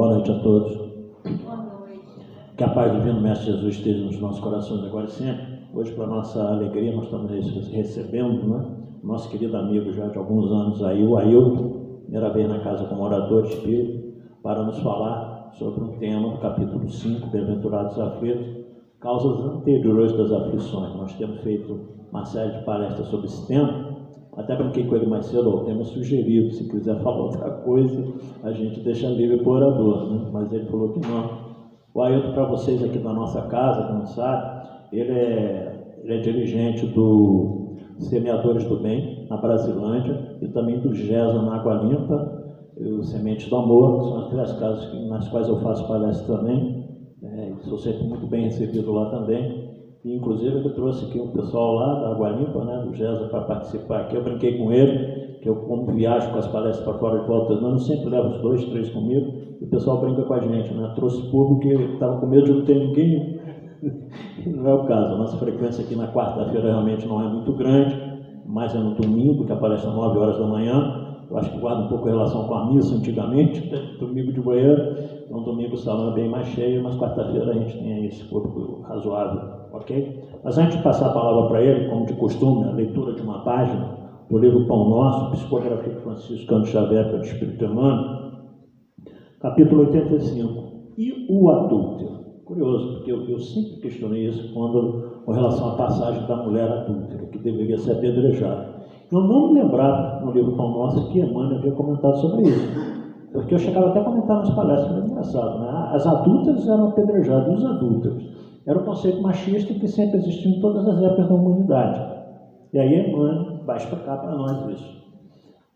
Boa noite a todos. Boa noite. Que a paz do Divino Mestre Jesus esteja nos nossos corações agora e sempre. Hoje, para nossa alegria, nós estamos recebendo, né, nosso querido amigo já de alguns anos aí, o Ailton, primeira vez na casa como orador espírito, para nos falar sobre um tema do capítulo 5, Bem-aventurados aflitos, causas anteriores das aflições. Nós temos feito uma série de palestras sobre esse tema. Até brinquei com ele mais cedo, o tema é sugerido, se quiser falar outra coisa, a gente deixa livre para o orador, né? Mas ele falou que não. O Ailton, para vocês aqui da nossa casa, como sabe, ele é dirigente do Semeadores do Bem, na Brasilândia, e também do GESA, na Água Limpa, e o Sementes do Amor, que são as três casas nas quais eu faço palestra também, sou sempre muito bem recebido lá também. E, inclusive, ele trouxe aqui um pessoal lá da Água Limpa, né, do GESA, para participar aqui. Eu brinquei com ele, que eu, como viajo com as palestras para fora de volta, eu sempre levo os 2, 3 comigo, e o pessoal brinca com a gente, né? Trouxe público que estava com medo de não ter ninguém. Não é o caso. A nossa frequência aqui na quarta-feira realmente não é muito grande, mas é no domingo, que a palestra é 9 horas da manhã. Eu acho que guarda um pouco em relação com a missa antigamente, domingo de manhã. Então, domingo o salão é bem mais cheio, mas quarta-feira a gente tem aí esse público razoável. Ok? Mas antes de passar a palavra para ele, como de costume, a leitura de uma página do livro Pão Nosso, Psicografia de Francisco Cândido Xavier para o Espírito Emmanuel, capítulo 85. E o adúltero? Curioso, porque eu sempre questionei isso com relação à passagem da mulher adúltera, que deveria ser apedrejada. Eu não me lembrava no livro Pão Nosso que Emmanuel havia comentado sobre isso. Porque eu chegava até a comentar nas palestras, mas é engraçado, né? As adúlteras eram apedrejadas, e os adúlteros. Era o conceito machista que sempre existiu em todas as épocas da humanidade. E aí Emmanuel vai explicar para nós isso.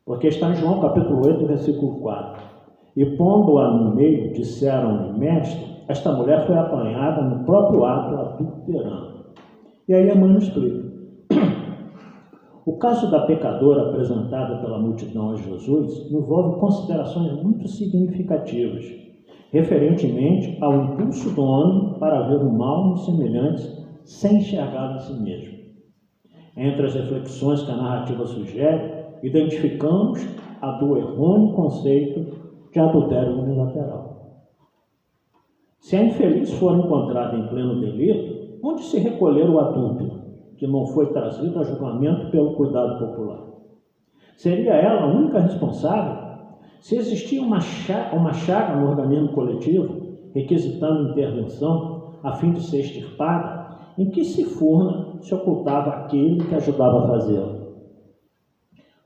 Porque está em João capítulo 8, versículo 4. E pondo-a no meio, disseram-lhe, mestre, esta mulher foi apanhada no próprio ato adulterando. E aí Emmanuel explica. O caso da pecadora apresentada pela multidão a Jesus envolve considerações muito significativas, referentemente ao impulso do homem para ver o mal nos semelhantes sem enxergar em si mesmo. Entre as reflexões que a narrativa sugere, identificamos a do errôneo conceito de adultério unilateral. Se a infeliz for encontrada em pleno delito, onde se recolher o adúltero, que não foi trazido a julgamento pelo cuidado popular? Seria ela a única responsável? Se existia uma chaga no organismo coletivo, requisitando intervenção, a fim de ser extirpada, em que cifurna se ocultava aquele que ajudava a fazê-la?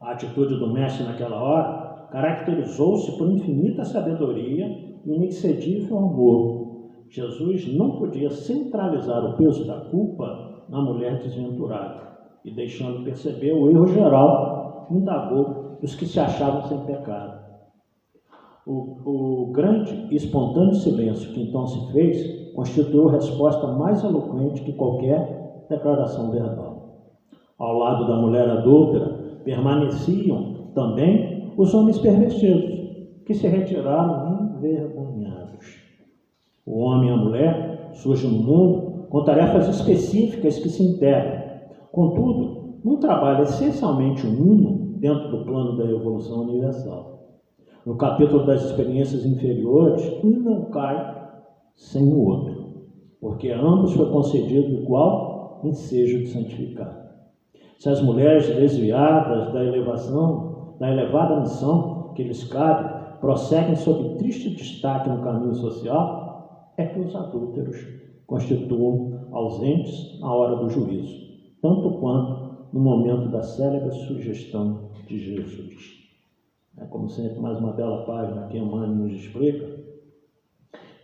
A atitude do mestre naquela hora caracterizou-se por infinita sabedoria e inexcedível amor. Jesus não podia centralizar o peso da culpa na mulher desventurada, e deixando perceber o erro geral, indagou dos que se achavam sem pecado. O grande e espontâneo silêncio que então se fez constituiu a resposta mais eloquente que qualquer declaração verbal. Ao lado da mulher adúltera permaneciam também os homens pervertidos, que se retiraram envergonhados. O homem e a mulher surgem no mundo com tarefas específicas que se integram. Contudo, um trabalho essencialmente uno dentro do plano da evolução universal. No capítulo das experiências inferiores, um não cai sem o outro, porque a ambos foi concedido igual ensejo de santificar. Se as mulheres desviadas da elevada missão que lhes cabe, prosseguem sob triste destaque no caminho social, é que os adúlteros constituam ausentes na hora do juízo, tanto quanto no momento da célebre sugestão de Jesus. Como sempre, mais uma bela página que Emmanuel nos explica.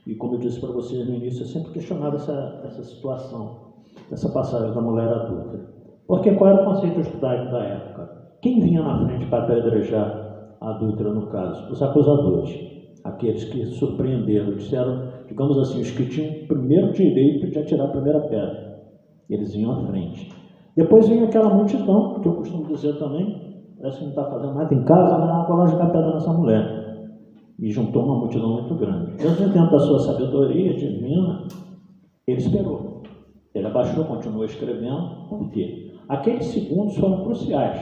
E como eu disse para vocês no início, eu sempre questionava essa situação, essa passagem da mulher adúltera. Porque qual era o conceito judaico da época? Quem vinha na frente para apedrejar a adúltera no caso? Os acusadores, aqueles que surpreenderam, disseram, digamos assim, os que tinham o primeiro direito de atirar a primeira pedra. Eles vinham à frente. Depois vinha aquela multidão, que eu costumo dizer também, parece que não está fazendo nada em casa, mas vou lá jogar pedra nessa mulher. E juntou uma multidão muito grande. Deus, dentro da sua sabedoria divina, ele esperou. Ele abaixou, continuou escrevendo. Por quê? Aqueles segundos foram cruciais.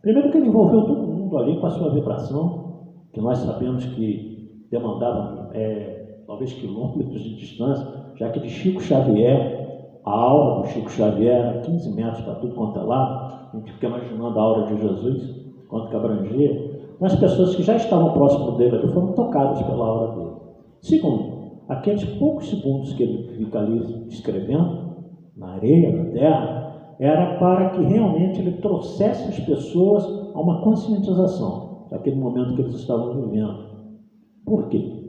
Primeiro que ele envolveu todo mundo ali com a sua vibração, que nós sabemos que demandava talvez quilômetros de distância, já que de Chico Xavier, a aura do Chico Xavier era 15 metros para tudo quanto é lado. A gente fica imaginando a aura de Jesus, quanto que abrangia. Mas as pessoas que já estavam próximas dele ali foram tocadas pela aura dele. Segundo, aqueles poucos segundos que ele fica ali escrevendo, na areia, na terra, era para que realmente ele trouxesse as pessoas a uma conscientização daquele momento que eles estavam vivendo. Por quê?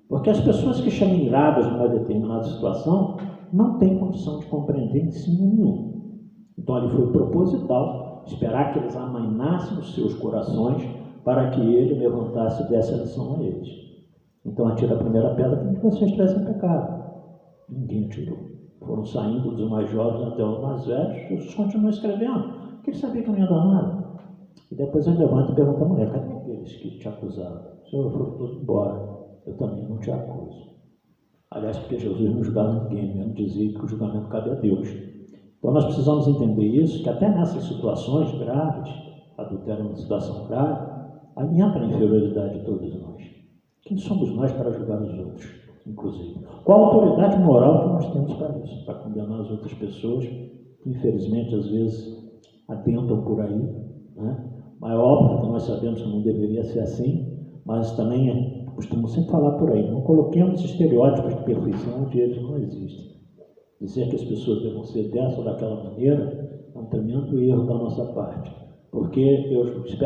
Porque as pessoas que chegam iradas numa determinada situação não têm condição de compreender ensino nenhum. Então ali foi proposital esperar que eles amainassem os seus corações para que ele levantasse e desse a lição a eles. Então atira a primeira pedra para que vocês tivessem pecado. Ninguém atirou. Foram saindo dos mais jovens até os mais velhos. Jesus continuou escrevendo, porque ele sabia que não ia dar nada. E depois ele levanta e pergunta à mulher: cadê aqueles que te acusaram? O Senhor, foram todos embora. Eu também não te acuso. Aliás, porque Jesus não julgava ninguém, mesmo dizia que o julgamento cabe a Deus. Então nós precisamos entender isso, que até nessas situações graves, adultério é uma situação grave, aí entra a inferioridade de todos nós. Quem somos nós para julgar os outros, inclusive? Qual a autoridade moral que nós temos para isso? Para condenar as outras pessoas, que infelizmente às vezes atentam por aí, né? Mas é óbvio que nós sabemos que não deveria ser assim, mas também costumo sempre falar por aí, não coloquemos estereótipos de perfeição onde eles não existem. Dizer que as pessoas devem ser dessa ou daquela maneira é um tremendo erro da nossa parte, porque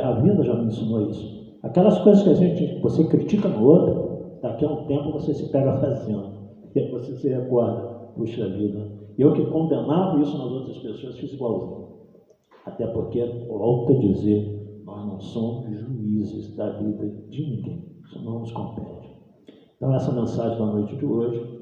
a vida já me ensinou isso. Aquelas coisas que você critica no outro, daqui a um tempo você se pega fazendo, e aí você se recorda, puxa vida, eu que condenava isso nas outras pessoas fiz igualzinho. Até porque, volto a dizer, nós não somos juízes da vida de ninguém. Isso não nos compete. Então, essa mensagem da noite de hoje,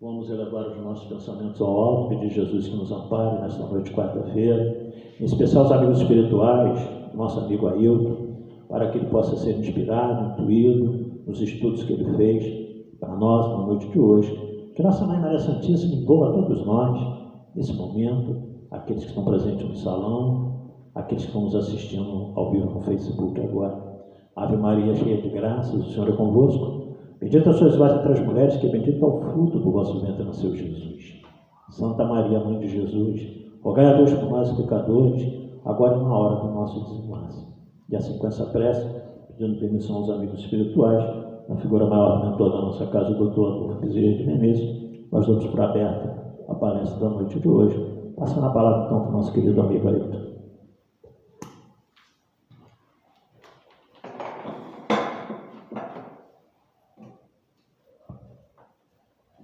vamos elevar os nossos pensamentos ao alto, pedir a Jesus que nos ampare nesta noite de quarta-feira, em especial os amigos espirituais, nosso amigo Ailton, para que ele possa ser inspirado, intuído nos estudos que ele fez para nós na noite de hoje. Que Nossa Mãe Maria Santíssima envolva a todos nós, nesse momento, aqueles que estão presentes no salão, aqueles que estão nos assistindo ao vivo no Facebook agora. Ave Maria, cheia de graças, o Senhor é convosco. Bendita sois vós entre as mulheres, que bendito é o fruto do vosso ventre, nasceu Jesus. Santa Maria, Mãe de Jesus, rogai a Deus por nós, pecadores, agora e na hora do nosso desenlace. E assim, com essa prece, pedindo permissão aos amigos espirituais, na figura maior mentor da nossa casa, o doutor Adolfo Bezerra de Menezes, nós damos por aberta a palestra da noite de hoje, passando a palavra então para o nosso querido amigo Ailton.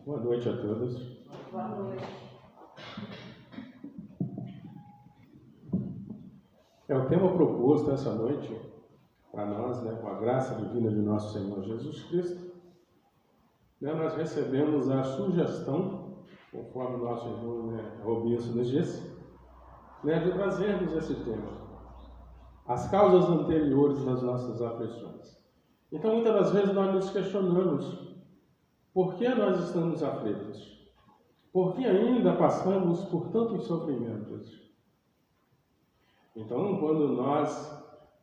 Boa noite a todos. Boa noite. O tema proposto essa noite para nós, com a graça divina de nosso Senhor Jesus Cristo, nós recebemos a sugestão, conforme o nosso irmão Robinson nos disse, de trazermos esse tema, as causas anteriores das nossas aflições. Então, muitas das vezes nós nos questionamos: por que nós estamos aflitos? Por que ainda passamos por tantos sofrimentos? Então, quando nós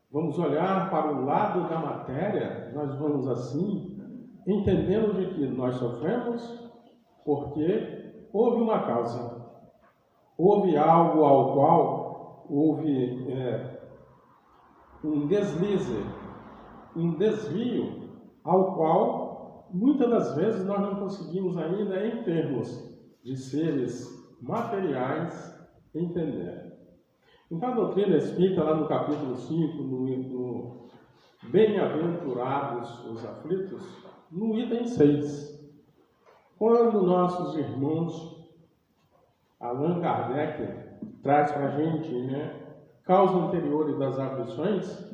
vamos olhar para o lado da matéria, nós vamos assim, entendendo de que nós sofremos porque houve uma causa. Houve algo ao qual houve um deslize, um desvio, ao qual muitas das vezes nós não conseguimos ainda, em termos de seres materiais, entender. Então a doutrina espírita, lá no capítulo 5, no Bem-aventurados os aflitos, no item 6, quando nossos irmãos Allan Kardec traz para a gente causa anterior das aflições,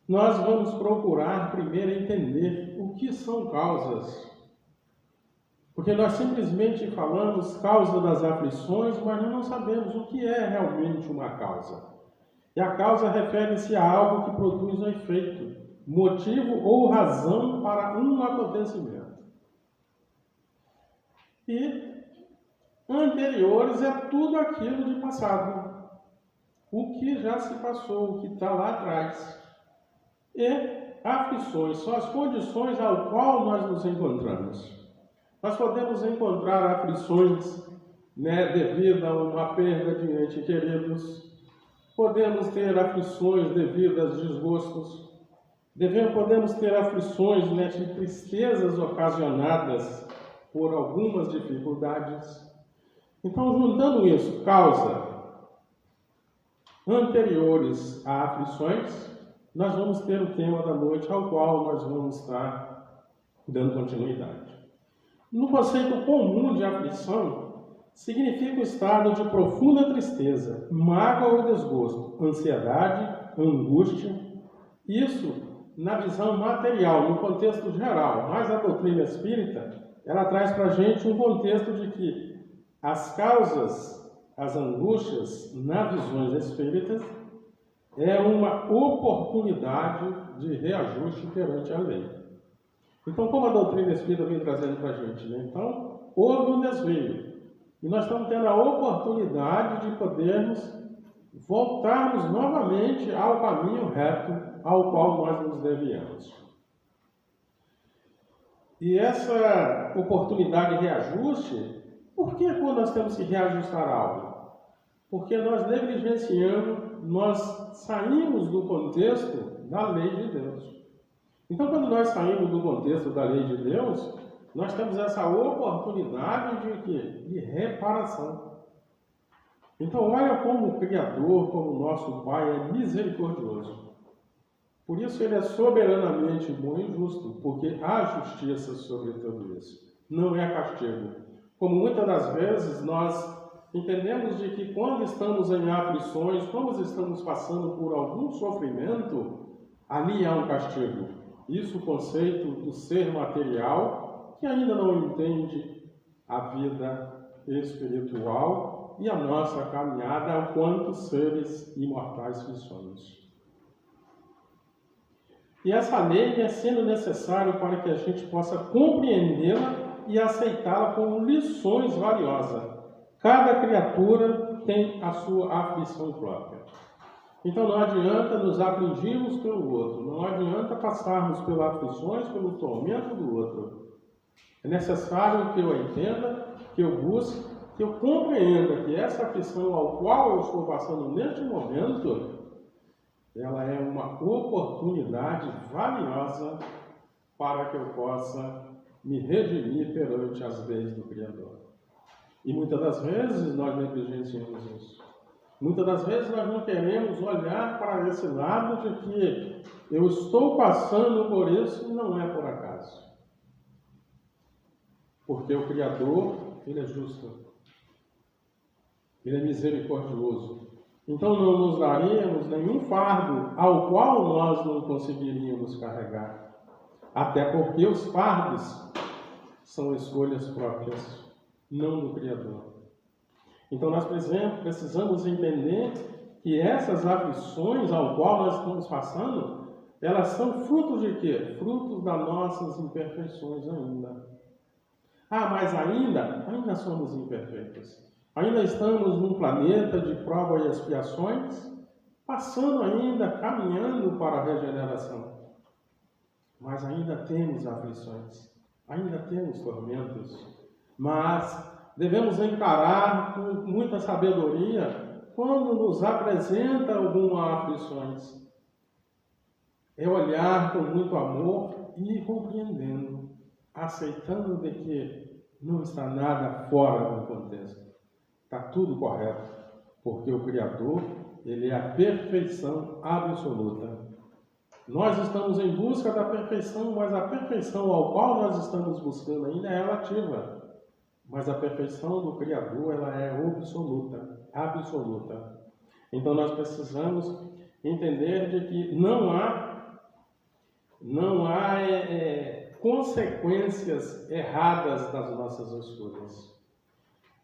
nós vamos procurar primeiro entender o que são causas. Porque nós simplesmente falamos causa das aflições, mas nós não sabemos o que é realmente uma causa. E a causa refere-se a algo que produz um efeito, motivo ou razão para um acontecimento. E anteriores é tudo aquilo de passado. O que já se passou, o que está lá atrás. E aflições, são as condições ao qual nós nos encontramos. Nós podemos encontrar aflições, devido a uma perda de entes queridos, podemos ter aflições devido a desgostos, podemos ter aflições de tristezas ocasionadas por algumas dificuldades. Então, juntando isso, causa anteriores a aflições, nós vamos ter o tema da noite ao qual nós vamos estar dando continuidade. No conceito comum de aflição, significa o estado de profunda tristeza, mágoa ou desgosto, ansiedade, angústia. Isso na visão material, no contexto geral. Mas a doutrina espírita, ela traz para a gente um contexto de que as causas, as angústias, nas visões espíritas, é uma oportunidade de reajuste perante a lei. Então, como a doutrina espírita vem trazendo para a gente, Então, houve um desvio. E nós estamos tendo a oportunidade de podermos voltarmos novamente ao caminho reto ao qual nós nos desviamos. E essa oportunidade de reajuste, por que quando nós temos que reajustar algo? Porque nós negligenciamos, nós saímos do contexto da lei de Deus. Então, quando nós saímos do contexto da lei de Deus, nós temos essa oportunidade de reparação. Então, olha como o Criador, como o nosso Pai, é misericordioso. Por isso, Ele é soberanamente bom e justo, porque há justiça sobre tudo isso. Não é castigo. Como muitas das vezes nós entendemos de que quando estamos em aflições, quando estamos passando por algum sofrimento, ali há um castigo. Isso o conceito do ser material, que ainda não entende a vida espiritual e a nossa caminhada enquanto seres imortais que somos. E essa lei é sendo necessário para que a gente possa compreendê-la e aceitá-la como lições valiosas. Cada criatura tem a sua aflição própria. Então não adianta nos afligirmos pelo outro, não adianta passarmos pelas aflições, pelo tormento do outro. É necessário que eu entenda, que eu busque, que eu compreenda que essa aflição ao qual eu estou passando neste momento, ela é uma oportunidade valiosa para que eu possa me redimir perante as leis do Criador. E muitas das vezes nós negligenciamos isso. Muitas das vezes nós não queremos olhar para esse lado de que eu estou passando por isso e não é por acaso. Porque o Criador, Ele é justo. Ele é misericordioso. Então não nos daríamos nenhum fardo ao qual nós não conseguiríamos carregar. Até porque os fardos são escolhas próprias, não do Criador. Então nós precisamos entender que essas aflições ao qual nós estamos passando, elas são frutos de quê? Frutos das nossas imperfeições ainda. Mas ainda somos imperfeitos. Ainda estamos num planeta de prova e expiações, passando ainda, caminhando para a regeneração. Mas ainda temos aflições, ainda temos tormentos. Mas devemos encarar com muita sabedoria quando nos apresenta algumas aflições. É olhar com muito amor e ir compreendendo, aceitando de que não está nada fora do contexto. Está tudo correto, porque o Criador, Ele é a perfeição absoluta. Nós estamos em busca da perfeição, mas a perfeição ao qual nós estamos buscando ainda é relativa. Mas a perfeição do Criador, ela é absoluta, absoluta. Então nós precisamos entender de que não há consequências erradas das nossas escolhas.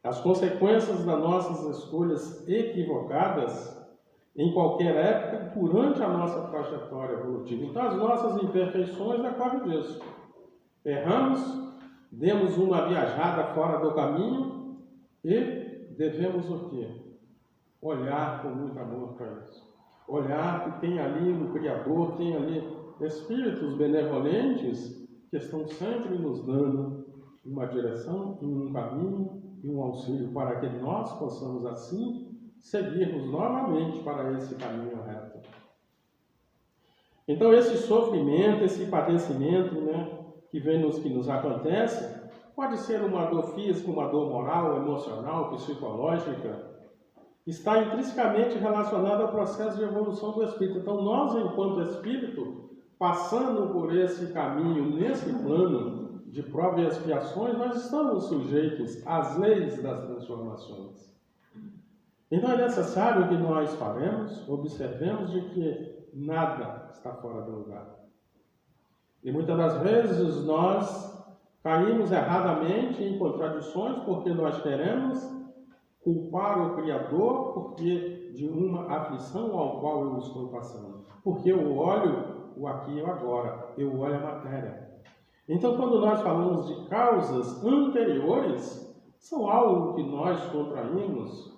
As consequências das nossas escolhas equivocadas, em qualquer época, durante a nossa trajetória evolutiva. Então as nossas imperfeições decorrem disso. Erramos, demos uma viajada fora do caminho e devemos o quê? Olhar com muito amor para isso. Olhar que tem ali o Criador, tem ali espíritos benevolentes que estão sempre nos dando uma direção, um caminho e um auxílio para que nós possamos assim seguirmos novamente para esse caminho reto. Então esse sofrimento, esse padecimento, que nos acontece, pode ser uma dor física, uma dor moral, emocional, psicológica, está intrinsecamente relacionado ao processo de evolução do espírito. Então nós, enquanto espírito, passando por esse caminho, nesse plano de provas e expiações, nós estamos sujeitos às leis das transformações. Então é necessário que nós falemos, observemos de que nada está fora do lugar. E muitas das vezes nós caímos erradamente em contradições porque nós queremos culpar o Criador porque de uma aflição ao qual eu estou passando. Porque eu olho o aqui e o agora, eu olho a matéria. Então, quando nós falamos de causas anteriores, são algo que nós contraímos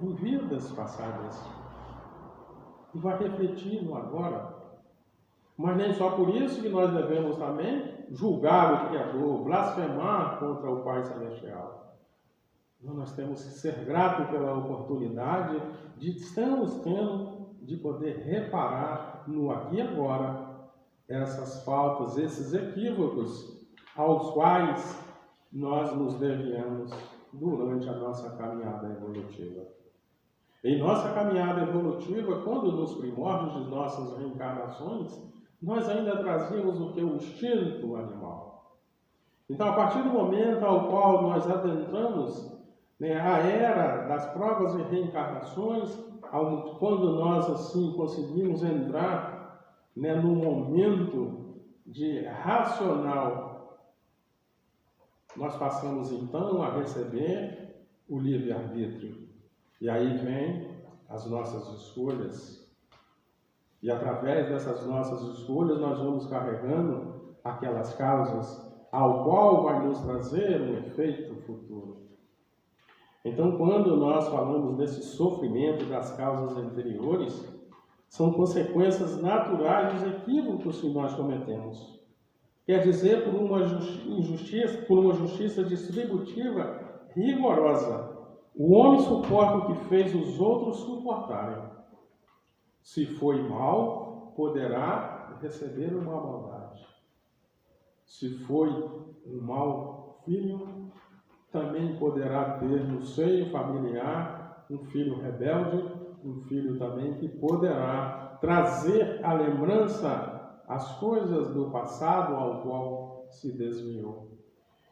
em vidas passadas. E vai refletir no agora. Mas nem só por isso que nós devemos também julgar o Criador, blasfemar contra o Pai Celestial. Então, nós temos que ser gratos pela oportunidade de estamos tendo de poder reparar no aqui e agora essas faltas, esses equívocos aos quais nós nos desviamos durante a nossa caminhada evolutiva. Em nossa caminhada evolutiva, quando nos primórdios de nossas reencarnações, nós ainda trazíamos o que? O instinto animal. Então, a partir do momento ao qual nós adentramos a era das provas e reencarnações, quando nós assim conseguimos entrar no momento de racional, nós passamos então a receber o livre-arbítrio. E aí vem as nossas escolhas. E através dessas nossas escolhas nós vamos carregando aquelas causas ao qual vai nos trazer um efeito futuro. Então, quando nós falamos desse sofrimento das causas anteriores, são consequências naturais dos equívocos que nós cometemos. Quer dizer, por uma justiça distributiva rigorosa, o homem suporta o que fez os outros suportarem. Se foi mal, poderá receber uma maldade. Se foi um mau filho, também poderá ter no seio familiar um filho rebelde, um filho também que poderá trazer à lembrança as coisas do passado ao qual se desviou.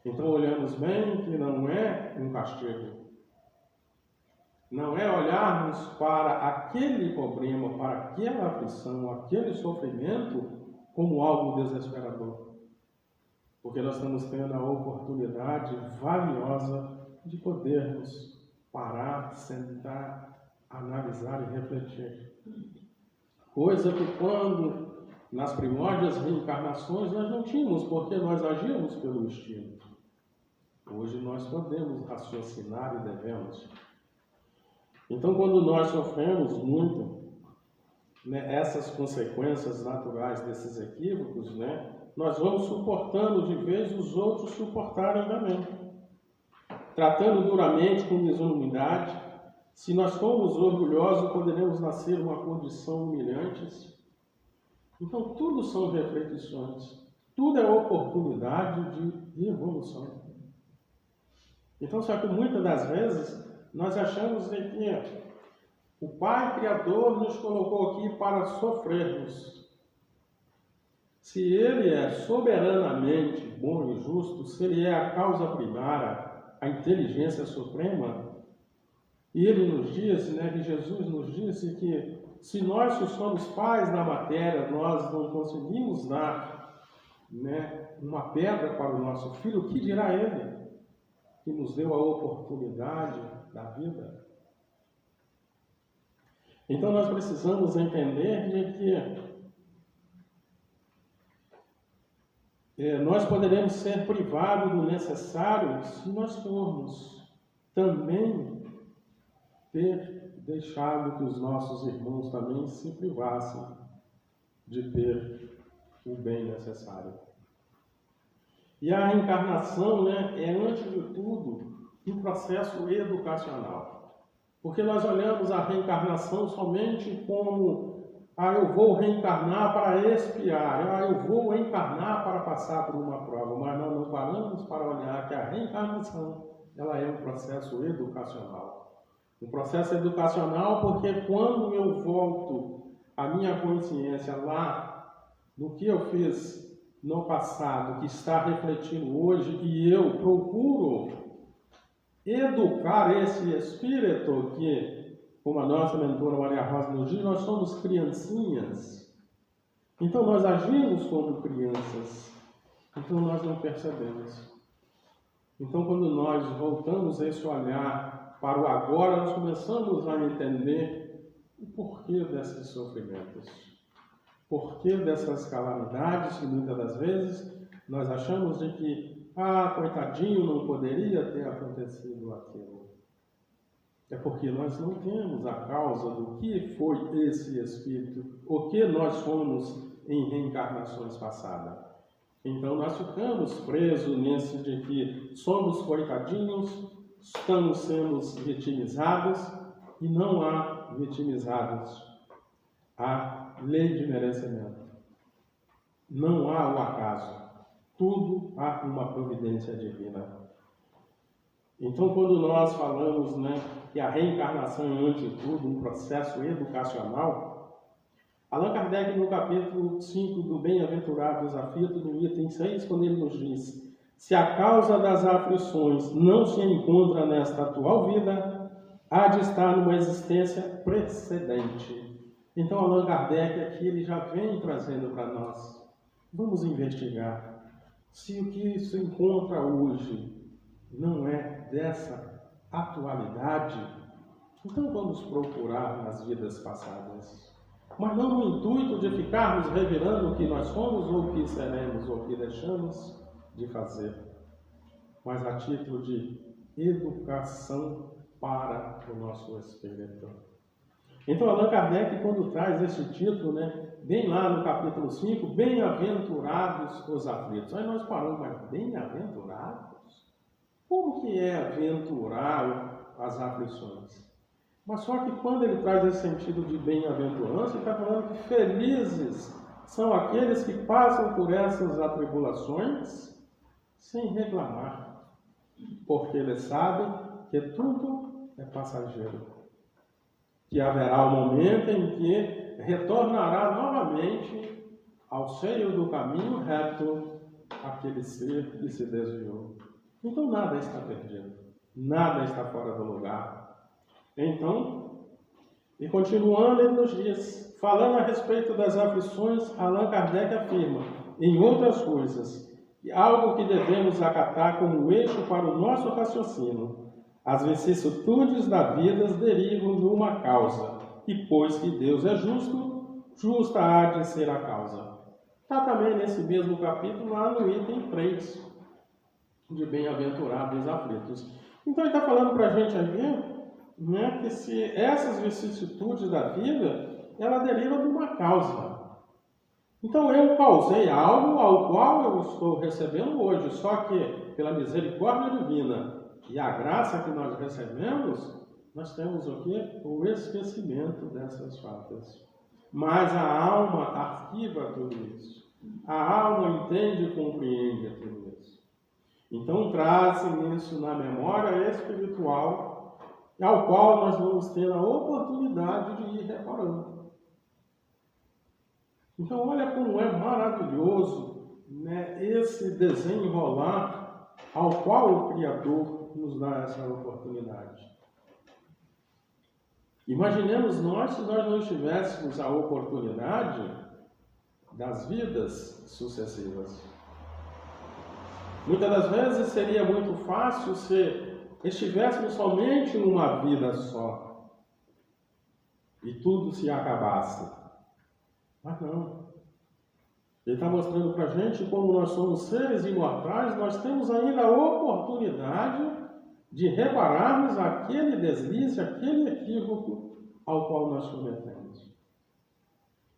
Então olhamos bem que não é um castigo. Não é olharmos para aquele problema, para aquela aflição, aquele sofrimento como algo desesperador. Porque nós estamos tendo a oportunidade valiosa de podermos parar, sentar, analisar e refletir. Coisa que quando, nas primórdias reencarnações, nós não tínhamos, porque nós agíamos pelo instinto. Hoje nós podemos raciocinar e devemos. Então, quando nós sofremos muito essas consequências naturais desses equívocos, nós vamos suportando de vez os outros suportarem também. Tratando duramente com desunidade, se nós formos orgulhosos, poderemos nascer uma condição humilhante. Então, tudo são reflexões, tudo é oportunidade de evolução. Então, só que muitas das vezes nós achamos que o Pai Criador nos colocou aqui para sofrermos. Se Ele é soberanamente bom e justo, se Ele é a causa primária, a inteligência suprema, e Ele nos disse, que Jesus nos disse que se nós que somos pais da matéria, nós não conseguimos dar uma pedra para o nosso filho, o que dirá Ele, que nos deu a oportunidade da vida? Então nós precisamos entender de que nós poderemos ser privados do necessário se nós formos também ter deixado que os nossos irmãos também se privassem de ter o bem necessário. E a reencarnação, né, é, antes de tudo, um processo educacional. Porque nós olhamos a reencarnação somente como eu vou reencarnar para expiar, eu vou encarnar para passar por uma prova, mas nós não paramos para olhar que a reencarnação ela é um processo educacional. Um processo educacional porque quando eu volto a minha consciência lá no que eu fiz no passado, que está refletindo hoje, e eu procuro educar esse espírito que, como a nossa mentora Maria Rosa nos diz, nós somos criancinhas. Então nós agimos como crianças. Então nós não percebemos. Então quando nós voltamos a esse olhar para o agora, nós começamos a entender o porquê desses sofrimentos. Porquê dessas calamidades que muitas das vezes nós achamos de que, coitadinho, não poderia ter acontecido aquilo. É porque nós não temos a causa do que foi esse espírito, o que nós fomos em reencarnações passadas. Então nós ficamos presos nesse de que somos coitadinhos, estamos sendo vitimizados e não há vitimizados. Há lei de merecimento. Não há o acaso. Tudo há uma providência divina. Então, quando nós falamos, que a reencarnação é, antes de tudo, um processo educacional, Allan Kardec, no capítulo 5 do Bem-aventurados Aflitos, no item 6, quando ele nos diz: se a causa das aflições não se encontra nesta atual vida, há de estar numa existência precedente. Então, Allan Kardec aqui ele já vem trazendo para nós. Vamos investigar se o que se encontra hoje não é dessa atualidade. Então vamos procurar nas vidas passadas. Mas não no intuito de ficarmos revirando o que nós somos, ou o que seremos, ou o que deixamos de fazer. Mas a título de educação para o nosso espírito. Então, Allan Kardec, quando traz esse título, bem lá no capítulo 5, bem-aventurados os aflitos. Aí nós paramos, mas bem-aventurados? Como que é aventurar as aflições? Mas só que quando ele traz esse sentido de bem-aventurança, ele está falando que felizes são aqueles que passam por essas atribulações sem reclamar, porque eles sabem que tudo é passageiro. Que haverá o momento em que retornará novamente ao seio do caminho reto aquele ser que se desviou. Então nada está perdido, nada está fora do lugar. Então, e continuando, ele nos diz, falando a respeito das aflições, Allan Kardec afirma, em outras coisas, algo que devemos acatar como eixo para o nosso raciocínio. As vicissitudes da vida derivam de uma causa, e pois que Deus é justo, justa há de ser a causa. Está também nesse mesmo capítulo, lá no item 3, de bem-aventurados aflitos. Então ele está falando para a gente aqui, que se essas vicissitudes da vida, ela deriva de uma causa. Então eu causei algo ao qual eu estou recebendo hoje, só que pela misericórdia divina, e a graça que nós recebemos, nós temos o quê? O esquecimento dessas fatas. Mas a alma arquiva tudo isso. A alma entende e compreende tudo isso. Então trazem isso na memória espiritual, ao qual nós vamos ter a oportunidade de ir reparando. Então olha como é maravilhoso esse desenrolar ao qual o Criador nos dá essa oportunidade. Imaginemos nós se nós não tivéssemos a oportunidade das vidas sucessivas. Muitas das vezes seria muito fácil se estivéssemos somente numa vida só e tudo se acabasse. Mas não. Ele está mostrando para a gente como nós somos seres imortais, nós temos ainda a oportunidade de repararmos aquele deslize, aquele equívoco ao qual nós cometemos.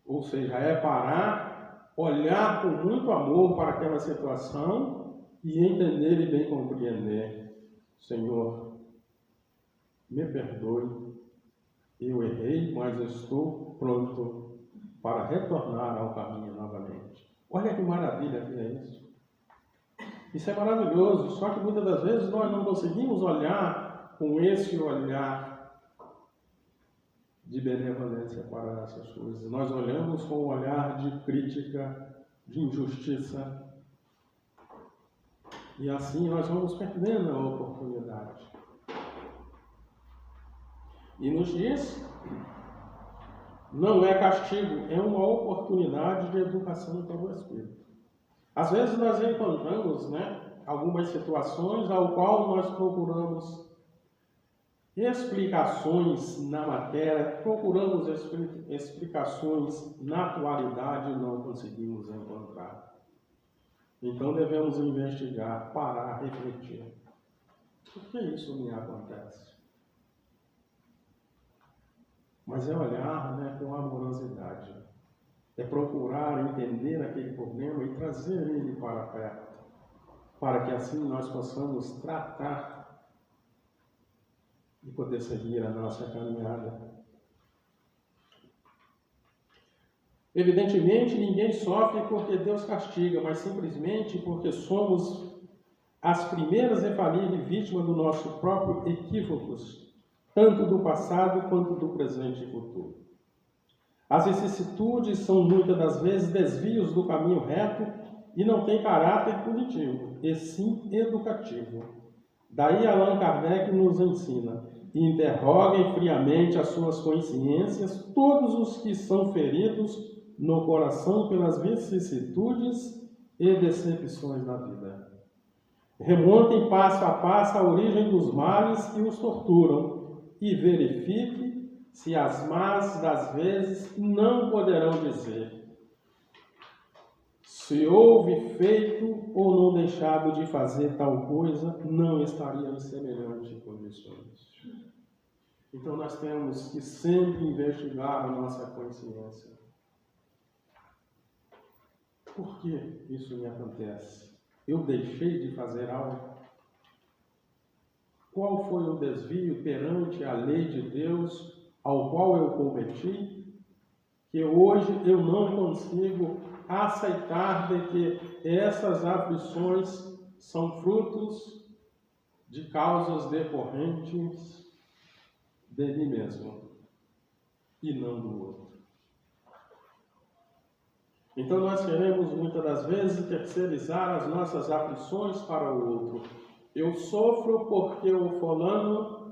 Ou seja, é parar olhar com muito amor para aquela situação e entender e bem compreender. Senhor, me perdoe, eu errei, mas estou pronto para retornar ao caminho novamente. Olha que maravilha que é isso. Isso é maravilhoso, só que muitas das vezes nós não conseguimos olhar com esse olhar de benevolência para essas coisas. Nós olhamos com um olhar de crítica, de injustiça, e assim nós vamos perdendo a oportunidade. E nos diz, não é castigo, é uma oportunidade de educação para o Espírito. Às vezes nós encontramos, algumas situações ao qual nós procuramos explicações na matéria, procuramos explicações na atualidade e não conseguimos encontrar. Então devemos investigar, parar, refletir. Por que isso me acontece? Mas é olhar com amorosidade. É procurar entender aquele problema e trazer ele para perto, para que assim nós possamos tratar e poder seguir a nossa caminhada. Evidentemente, ninguém sofre porque Deus castiga, mas simplesmente porque somos as primeiras e falíveis vítimas do nosso próprio equívocos, tanto do passado quanto do presente e futuro. As vicissitudes são muitas das vezes desvios do caminho reto e não têm caráter punitivo, e sim educativo. Daí Allan Kardec nos ensina: interroguem friamente as suas consciências todos os que são feridos no coração pelas vicissitudes e decepções da vida. Remontem passo a passo a origem dos males que os torturam e verifique se as más das vezes não poderão dizer se houve feito ou não deixado de fazer tal coisa, não estaria em semelhantes condições. Então nós temos que sempre investigar a nossa consciência. Por que isso me acontece? Eu deixei de fazer algo? Qual foi o desvio perante a lei de Deus ao qual eu cometi, que hoje eu não consigo aceitar de que essas aflições são frutos de causas decorrentes de mim mesmo e não do outro. Então nós queremos muitas das vezes terceirizar as nossas aflições para o outro. Eu sofro porque o fulano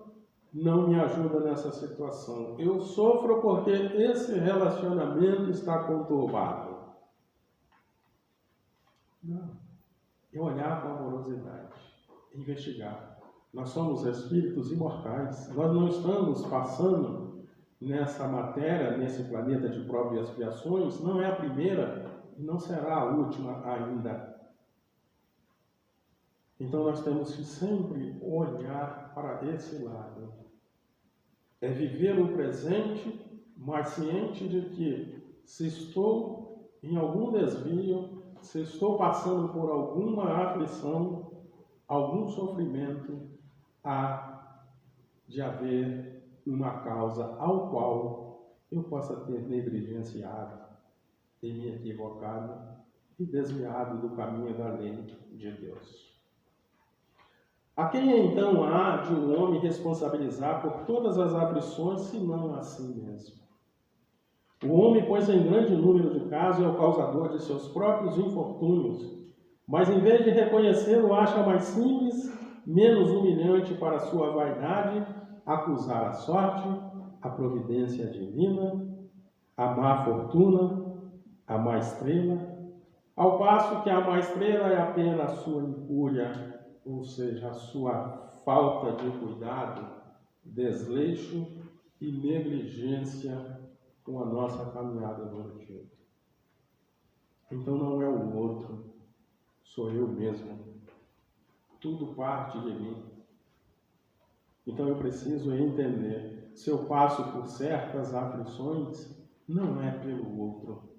não me ajuda nessa situação. Eu sofro porque esse relacionamento está conturbado. Não. É olhar com amorosidade, investigar. Nós somos espíritos imortais. Nós não estamos passando nessa matéria, nesse planeta de provas e expiações. Não é a primeira e não será a última ainda. Então nós temos que sempre olhar para esse lado. É viver o presente, mas ciente de que se estou em algum desvio, se estou passando por alguma aflição, algum sofrimento, há de haver uma causa ao qual eu possa ter negligenciado e me equivocado e desviado do caminho da lei de Deus. A quem então há de um homem responsabilizar por todas as aflições, senão a si mesmo? O homem, pois, em grande número de casos, é o causador de seus próprios infortúnios, mas em vez de reconhecê-lo, acha mais simples, menos humilhante para a sua vaidade, acusar a sorte, a providência divina, a má fortuna, a má estrela, ao passo que a má estrela é apenas a sua incúria, ou seja, a sua falta de cuidado, desleixo e negligência com a nossa caminhada no retiro. Então não é o outro, sou eu mesmo. Tudo parte de mim. Então eu preciso entender, se eu passo por certas aflições, não é pelo outro,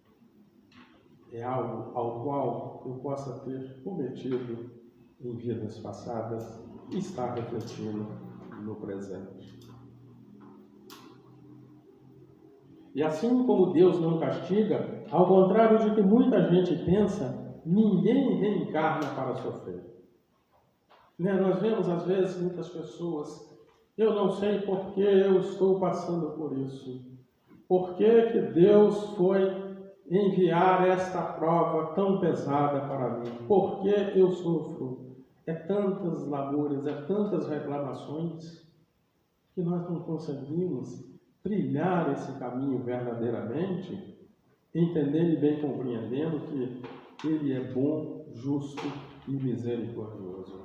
é algo ao qual eu possa ter cometido em vidas passadas e estar refletindo no presente. E assim como Deus não castiga, ao contrário de que muita gente pensa, ninguém reencarna para sofrer. Nós vemos às vezes muitas pessoas, eu não sei por que eu estou passando por isso. Por que Deus foi enviar esta prova tão pesada para mim? Por que eu sofro? É tantas lamúrias, é tantas reclamações, que nós não conseguimos trilhar esse caminho verdadeiramente, entendendo e bem compreendendo que Ele é bom, justo e misericordioso.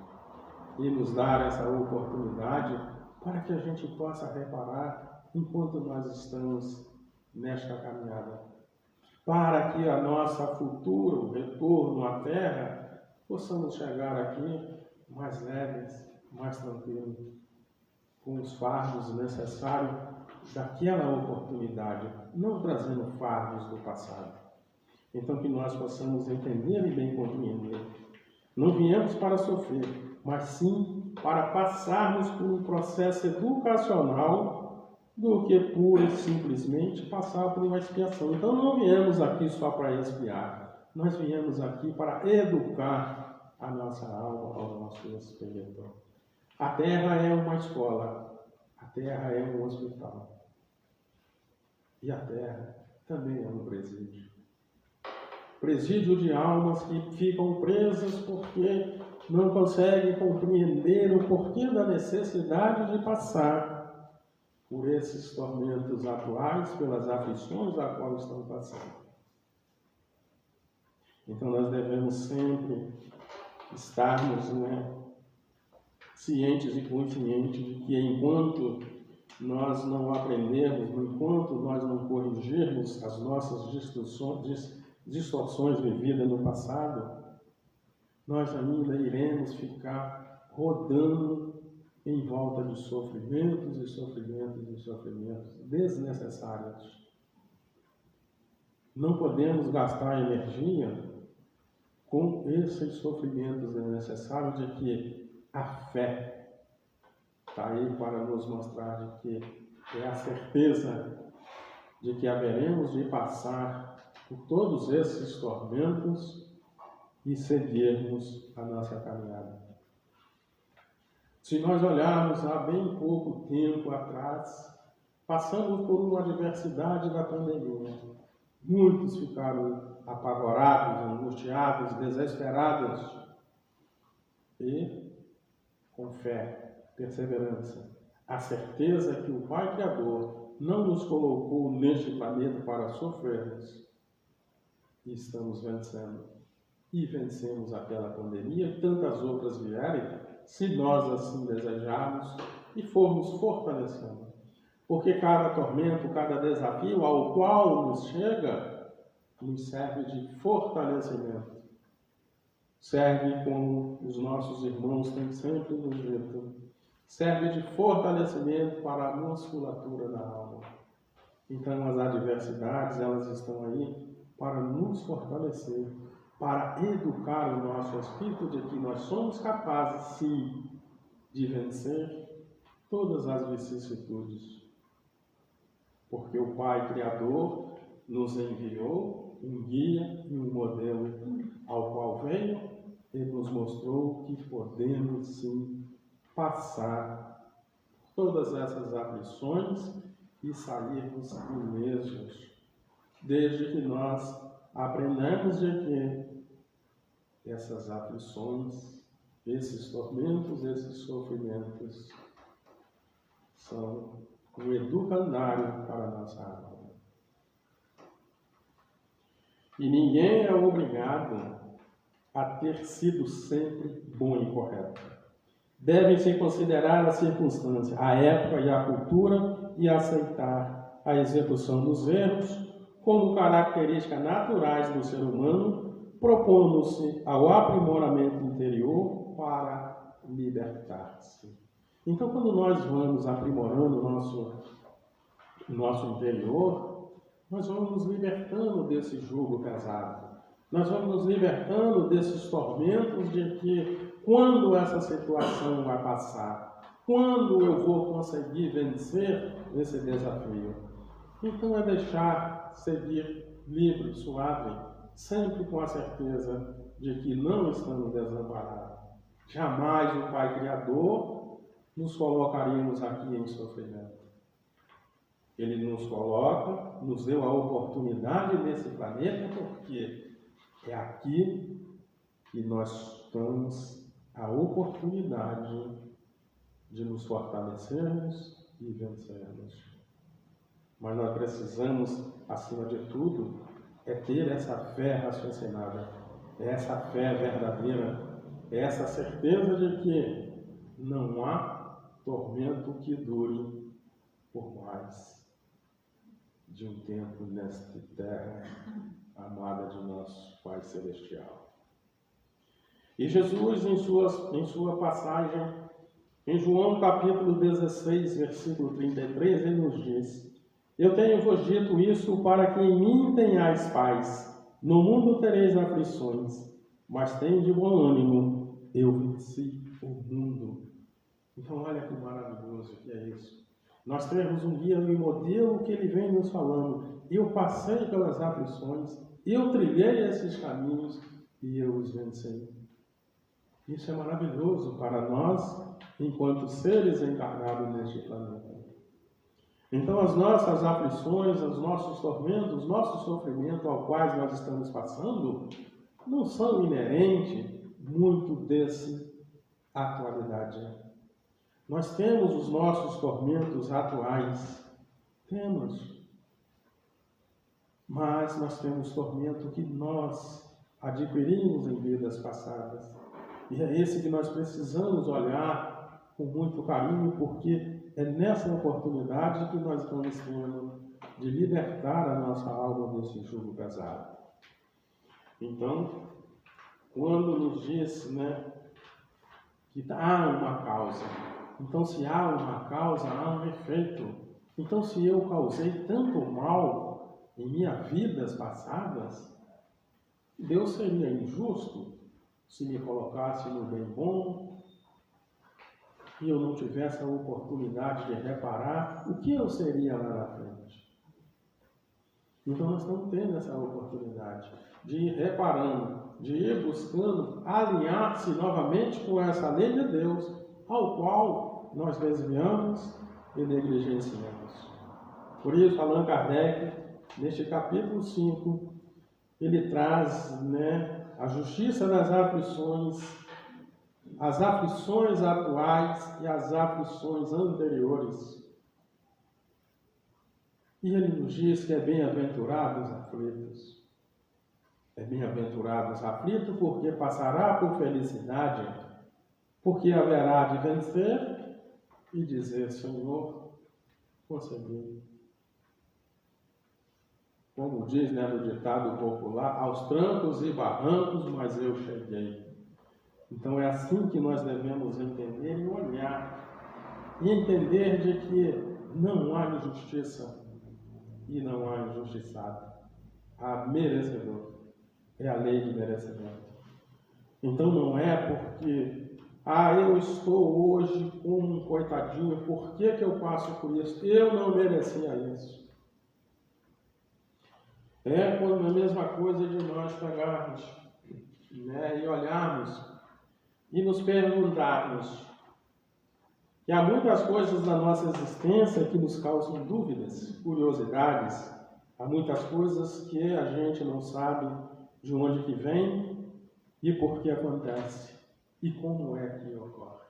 E nos dar essa oportunidade para que a gente possa reparar enquanto nós estamos nesta caminhada. Para que a nossa futuro retorno à Terra possamos chegar aqui mais leves, mais tranquilos, com os fardos necessários daquela oportunidade, não trazendo fardos do passado. Então que nós possamos entender e bem compreender. Não viemos para sofrer, mas sim para passarmos por um processo educacional do que pura e simplesmente passar por uma expiação. Então não viemos aqui só para expiar, nós viemos aqui para educar a nossa alma, ao nosso espírito. A Terra é uma escola, a Terra é um hospital. E a Terra também é um presídio. Presídio de almas que ficam presas porque não conseguem compreender o porquê da necessidade de passar por esses tormentos atuais, pelas aflições a qual estão passando. Então nós devemos sempre estarmos cientes e conscientes de que enquanto nós não aprendermos, enquanto nós não corrigirmos as nossas distorções vividas no passado, nós ainda iremos ficar rodando em volta de sofrimentos e sofrimentos e sofrimentos desnecessários. Não podemos gastar energia com esses sofrimentos desnecessários, de que a fé está aí para nos mostrar de que é a certeza de que haveremos de passar por todos esses tormentos e seguirmos a nossa caminhada. Se nós olharmos há bem pouco tempo atrás, passamos por uma adversidade da pandemia. Muitos ficaram apavorados, angustiados, desesperados. E, com fé, perseverança, a certeza que o Pai Criador não nos colocou neste planeta para sofrermos, e estamos vencendo. E vencemos aquela pandemia e tantas outras vierem, se nós assim desejarmos e formos fortalecendo. Porque cada tormento, cada desafio ao qual nos chega, nos serve de fortalecimento. Serve, como os nossos irmãos têm sempre nos dito, serve de fortalecimento para a musculatura da alma. Então as adversidades, elas estão aí para nos fortalecer, para educar o nosso espírito de que nós somos capazes, sim, de vencer todas as vicissitudes. Porque o Pai Criador nos enviou um guia e um modelo ao qual veio e nos mostrou que podemos, sim, passar todas essas aflições e sairmos ilesos, desde que nós aprendemos de que essas aflições, esses tormentos, esses sofrimentos são um educandário para a nossa alma. E ninguém é obrigado a ter sido sempre bom e correto. Devem-se considerar as circunstâncias, a época e a cultura e aceitar a execução dos erros como características naturais do ser humano, propondo-se ao aprimoramento interior para libertar-se. Então, quando nós vamos aprimorando o nosso interior, nós vamos nos libertando desse jugo pesado. Nós vamos nos libertando desses tormentos de que quando essa situação vai passar, quando eu vou conseguir vencer esse desafio. Então é deixar seguir livre, suave, sempre com a certeza de que não estamos desamparados. Jamais o Pai Criador nos colocaríamos aqui em sofrimento. Ele nos coloca, nos deu a oportunidade nesse planeta, porque é aqui que nós temos a oportunidade de nos fortalecermos e vencermos. Mas nós precisamos, acima de tudo, ter essa fé raciocinada, essa fé verdadeira, essa certeza de que não há tormento que dure por mais de um tempo nesta terra amada de nosso Pai Celestial. E Jesus, em sua passagem, em João capítulo 16, versículo 33, ele nos diz: Eu tenho-vos dito isso para que em mim tenhais paz. No mundo tereis aflições, mas tende bom ânimo, eu venci o mundo. Então olha que maravilhoso que é isso. Nós temos um guia e um modelo que ele vem nos falando. Eu passei pelas aflições, eu trilhei esses caminhos e eu os venci. Isso é maravilhoso para nós, enquanto seres encarnados neste planeta. Então as nossas aflições, os nossos tormentos, os nossos sofrimentos ao quais nós estamos passando, não são inerentes muito dessa atualidade. Nós temos os nossos tormentos atuais, temos, mas nós temos tormento que nós adquirimos em vidas passadas. E é esse que nós precisamos olhar com muito carinho, porque é nessa oportunidade que nós estamos tendo de libertar a nossa alma desse jugo pesado. Então, quando nos diz, que há uma causa, então se há uma causa, há um efeito. Então se eu causei tanto mal em minhas vidas passadas, Deus seria injusto se me colocasse no bem bom e eu não tivesse a oportunidade de reparar o que eu seria lá na frente. Então nós estamos tendo essa oportunidade de ir reparando, de ir buscando alinhar-se novamente com essa lei de Deus, ao qual nós desviamos e negligenciamos. Por isso, Allan Kardec, neste capítulo 5, ele traz a justiça das aflições, as aflições atuais e as aflições anteriores. E ele nos diz que é bem-aventurados os aflitos. É bem-aventurados os aflitos porque passará por felicidade, porque haverá de vencer e dizer: Senhor, consegui. Como diz no ditado popular, aos trancos e barrancos, mas eu cheguei. Então é assim que nós devemos entender e olhar. E entender de que não há injustiça e não há injustiçado. Há merecedor. É a lei do merecimento. Então não é porque eu estou hoje como um coitadinho, por que eu passo por isso? Eu não merecia isso. É quando a mesma coisa de nós pegarmos e olharmos e nos perguntarmos que há muitas coisas na nossa existência que nos causam dúvidas, curiosidades, há muitas coisas que a gente não sabe de onde que vem e por que acontece e como é que ocorre.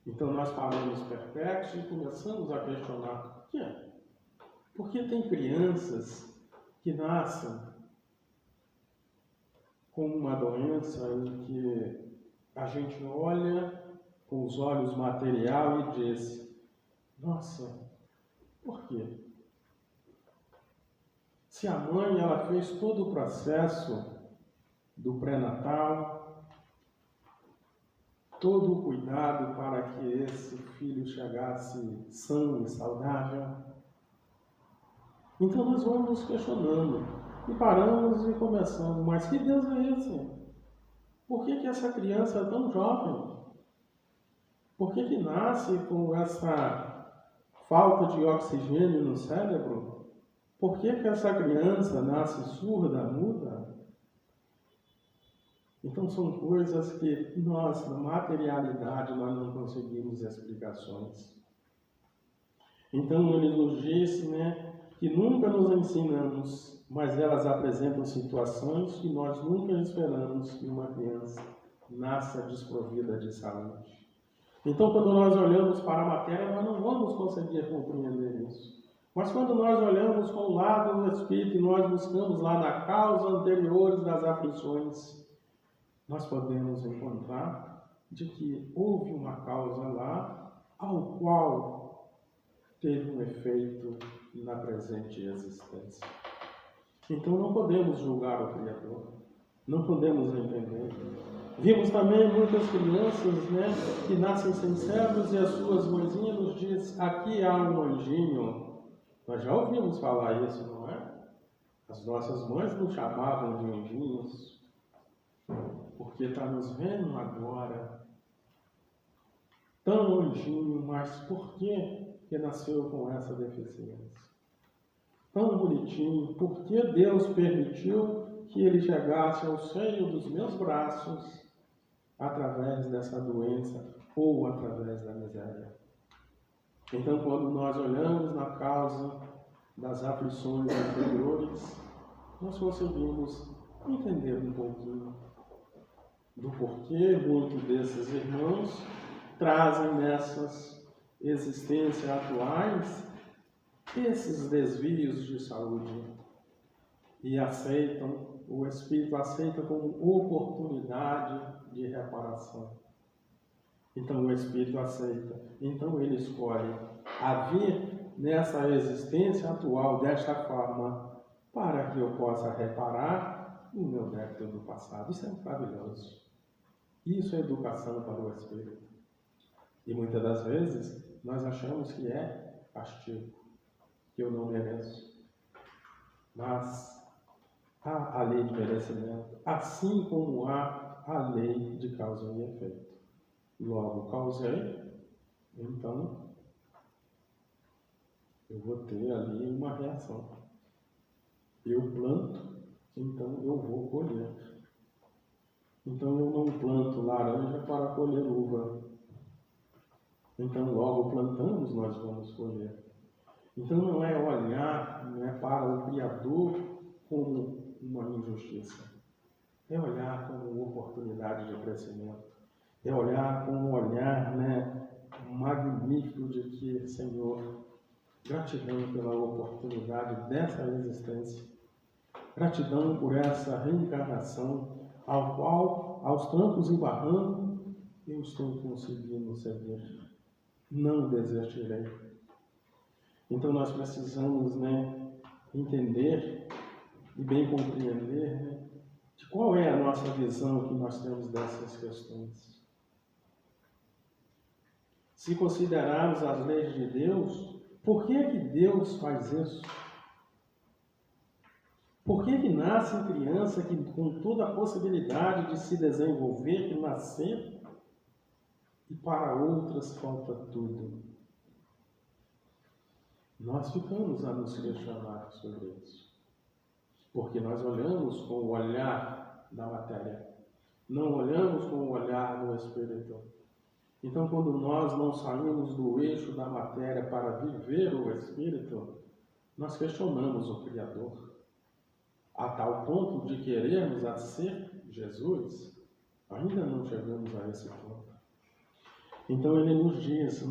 Então nós paramos perplexos e começamos a questionar por quê? Porque tem crianças que nascem com uma doença em que a gente olha com os olhos material e diz: nossa, por quê? Se a mãe ela fez todo o processo do pré-natal, todo o cuidado para que esse filho chegasse são e saudável, então nós vamos nos questionando. E paramos e começamos. Mas que Deus é esse? Por que essa criança é tão jovem? Por que nasce com essa falta de oxigênio no cérebro? Por que essa criança nasce surda, muda? Então são coisas que nós, na materialidade, nós não conseguimos explicações. Então ele nos disse, que nunca nos ensinamos, mas elas apresentam situações que nós nunca esperamos que uma criança nasça desprovida de saúde. Então, quando nós olhamos para a matéria, nós não vamos conseguir compreender isso. Mas quando nós olhamos com o lado do Espírito e nós buscamos lá na causa anteriores das aflições, nós podemos encontrar de que houve uma causa lá, ao qual teve um efeito na presente existência. Então não podemos julgar o Criador, não podemos entender. Vimos também muitas crianças, que nascem sem cérebros e as suas mãezinhas nos dizem, aqui há um anjinho. Nós já ouvimos falar isso, não é? As nossas mães nos chamavam de anjinhos, porque está nos vendo agora tão anjinho, mas por que nasceu com essa deficiência? Tão bonitinho, por que Deus permitiu que ele chegasse ao seio dos meus braços através dessa doença ou através da miséria? Então, quando nós olhamos na causa das aflições anteriores, nós conseguimos entender um pouquinho do porquê muitos desses irmãos trazem nessas existências atuais esses desvios de saúde e aceitam, o Espírito aceita como oportunidade de reparação. Então o Espírito aceita, então ele escolhe a vir nessa existência atual desta forma para que eu possa reparar o meu débito do passado. Isso é maravilhoso. Isso é educação para o Espírito. E muitas das vezes nós achamos que é castigo, que eu não mereço. Mas há a lei de merecimento, assim como há a lei de causa e efeito. Logo causei, então eu vou ter ali uma reação. Eu planto, então eu vou colher. Então eu não planto laranja para colher uva. Então logo plantamos, nós vamos colher. Então não é olhar para o Criador como uma injustiça. É olhar como oportunidade de crescimento. É olhar com um olhar magnífico de que, Senhor, gratidão pela oportunidade dessa existência. Gratidão por essa reencarnação, ao qual, aos trancos e barrancos, eu estou conseguindo seguir. Não desistirei. Então nós precisamos entender e bem compreender de qual é a nossa visão que nós temos dessas questões. Se considerarmos as leis de Deus, por que é que Deus faz isso? Por que que nasce criança que, com toda a possibilidade de se desenvolver e nascer, e para outras falta tudo? Nós ficamos a nos questionar sobre isso. Porque nós olhamos com o olhar da matéria, não olhamos com o olhar do Espírito. Então, quando nós não saímos do eixo da matéria para viver o Espírito, nós questionamos o Criador, a tal ponto de querermos a ser Jesus. Ainda não chegamos a esse ponto. Então ele nos diz,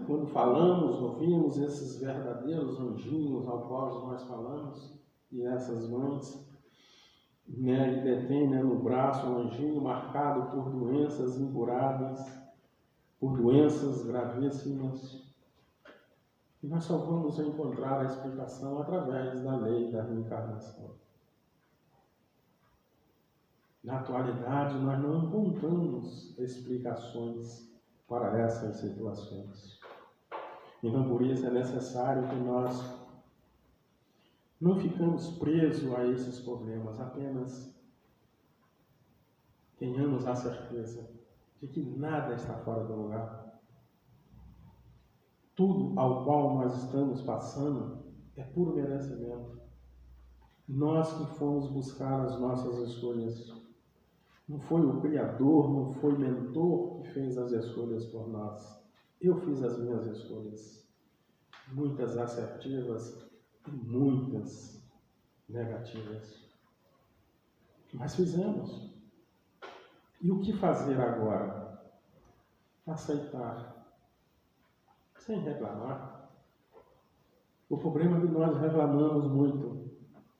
quando falamos, ouvimos esses verdadeiros anjinhos ao qual nós falamos, e essas mães, e detém no braço um anjinho marcado por doenças incuráveis, por doenças gravíssimas. E nós só vamos encontrar a explicação através da lei da reencarnação. Na atualidade, nós não encontramos explicações para essas situações. Então, por isso, é necessário que nós não ficamos presos a esses problemas, apenas tenhamos a certeza de que nada está fora do lugar. Tudo ao qual nós estamos passando é puro merecimento. Nós que fomos buscar as nossas escolhas. Não foi o Criador, não foi o mentor que fez as escolhas por nós. Eu fiz as minhas escolhas. Muitas assertivas e muitas negativas. Mas fizemos. E o que fazer agora? Aceitar. Sem reclamar. O problema é que nós reclamamos muito.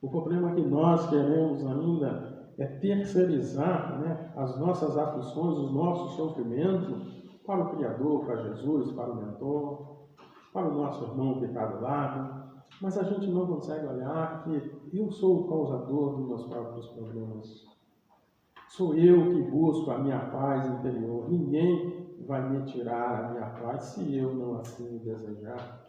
O problema é que nós queremos ainda é terceirizar, né, as nossas aflições, os nossos sofrimentos para o Criador, para Jesus, para o mentor, para o nosso irmão que está do lado. Mas a gente não consegue olhar que eu sou o causador dos meus próprios problemas. Sou eu que busco a minha paz interior. Ninguém vai me tirar a minha paz se eu não assim desejar.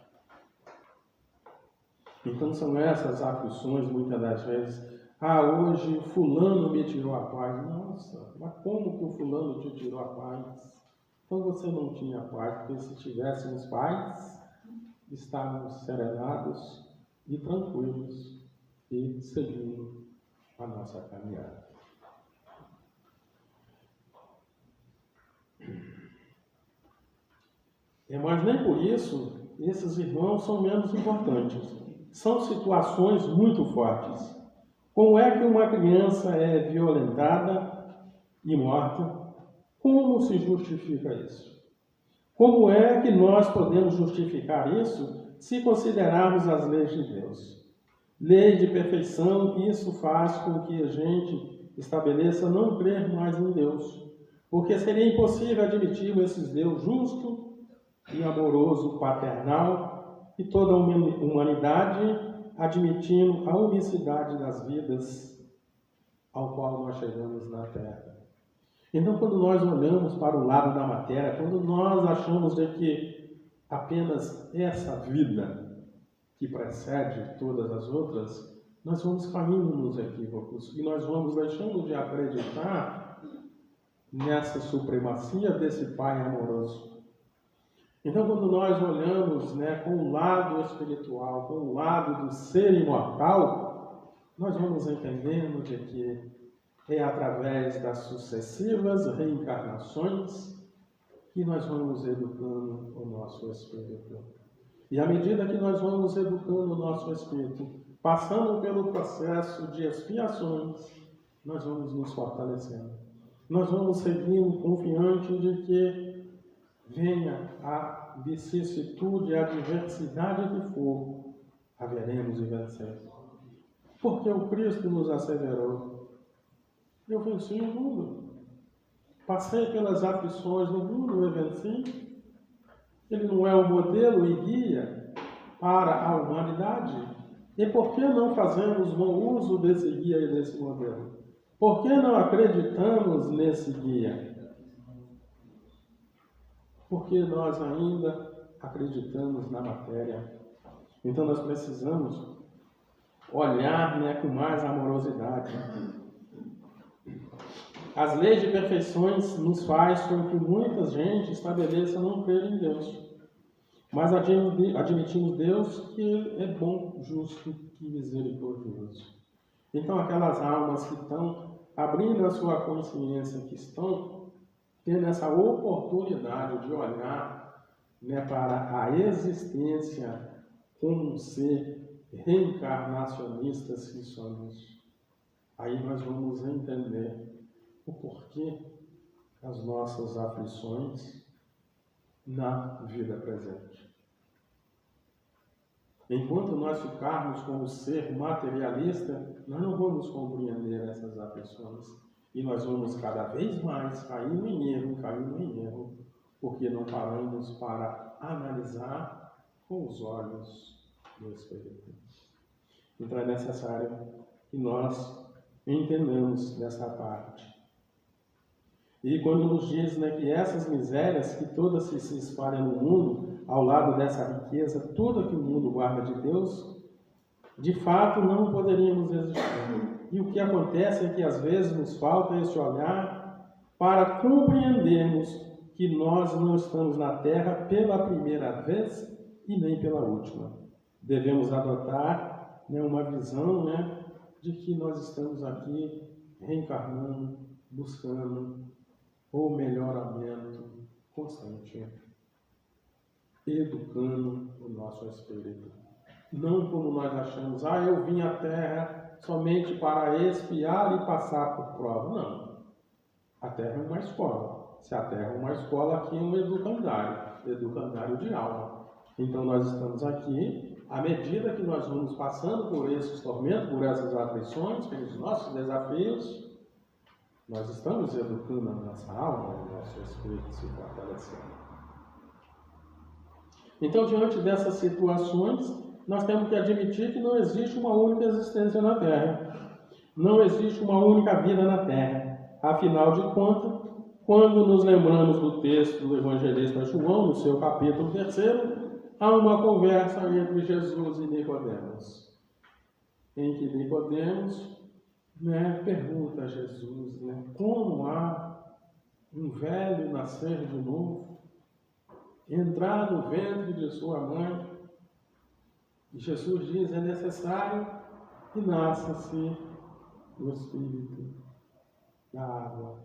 Então são essas aflições, muitas das vezes. Hoje fulano me tirou a paz. Nossa, mas como que o fulano te tirou a paz? Então você não tinha paz, porque se tivéssemos paz, estávamos serenados e tranquilos e seguindo a nossa caminhada. Mas nem por isso esses irmãos são menos importantes. São situações muito fortes. Como é que uma criança é violentada e morta? Como se justifica isso? Como é que nós podemos justificar isso se considerarmos as leis de Deus? Lei de perfeição, isso faz com que a gente estabeleça não crer mais em Deus. Porque seria impossível admitir esse Deus justo e amoroso, paternal, e toda a humanidade admitindo a unicidade das vidas ao qual nós chegamos na Terra. Então, quando nós olhamos para o lado da matéria, quando nós achamos de que apenas essa vida que precede todas as outras, nós vamos caindo nos equívocos e nós vamos deixando de acreditar nessa supremacia desse Pai amoroso. Então, quando nós olhamos, com o lado espiritual, com o lado do ser imortal, nós vamos entendendo de que é através das sucessivas reencarnações que nós vamos educando o nosso espírito. E à medida que nós vamos educando o nosso espírito, passando pelo processo de expiações, nós vamos nos fortalecendo. Nós vamos seguindo confiante de que venha a vicissitude, a adversidade que for, haveremos de vencer. Porque o Cristo nos asseverou: eu venci o mundo. Passei pelas aflições do mundo e venci. Ele não é o modelo e guia para a humanidade? E por que não fazemos bom uso desse guia e desse modelo? Por que não acreditamos nesse guia? Porque nós ainda acreditamos na matéria. Então nós precisamos olhar, com mais amorosidade. As leis de perfeições nos faz com que muita gente estabeleça não crer em Deus. Mas admitimos Deus que Ele é bom, justo e misericordioso. Então aquelas almas que estão abrindo a sua consciência, que estão tendo essa oportunidade de olhar, para a existência como um ser reencarnacionistas que somos, aí nós vamos entender o porquê das nossas aflições na vida presente. Enquanto nós ficarmos como ser materialista, nós não vamos compreender essas aflições. E nós vamos cada vez mais caindo em erro, porque não paramos para analisar com os olhos do Espírito. Então é necessário que nós entendamos dessa parte. E quando nos diz, que essas misérias que todas se espalham no mundo, ao lado dessa riqueza toda que o mundo guarda de Deus, de fato não poderíamos existir. E o que acontece é que às vezes nos falta esse olhar para compreendermos que nós não estamos na Terra pela primeira vez e nem pela última. Devemos adotar uma visão de que nós estamos aqui reencarnando, buscando o melhoramento constante, educando o nosso espírito. Não como nós achamos, eu vim à Terra somente para expiar e passar por prova. Não. A Terra é uma escola. Se a Terra é uma escola, aqui é um educandário de alma. Então nós estamos aqui, à medida que nós vamos passando por esses tormentos, por essas aflições, pelos nossos desafios, nós estamos educando a nossa alma, o nosso espírito se fortalecendo. Então, diante dessas situações, nós temos que admitir que não existe uma única existência na Terra. Não existe uma única vida na Terra. Afinal de contas, quando nos lembramos do texto do evangelista João, no seu capítulo 3, há uma conversa entre Jesus e Nicodemos, em que Nicodemos pergunta a Jesus, como há um velho nascer de novo, entrar no ventre de sua mãe? E Jesus diz, é necessário que nasça-se o Espírito da água.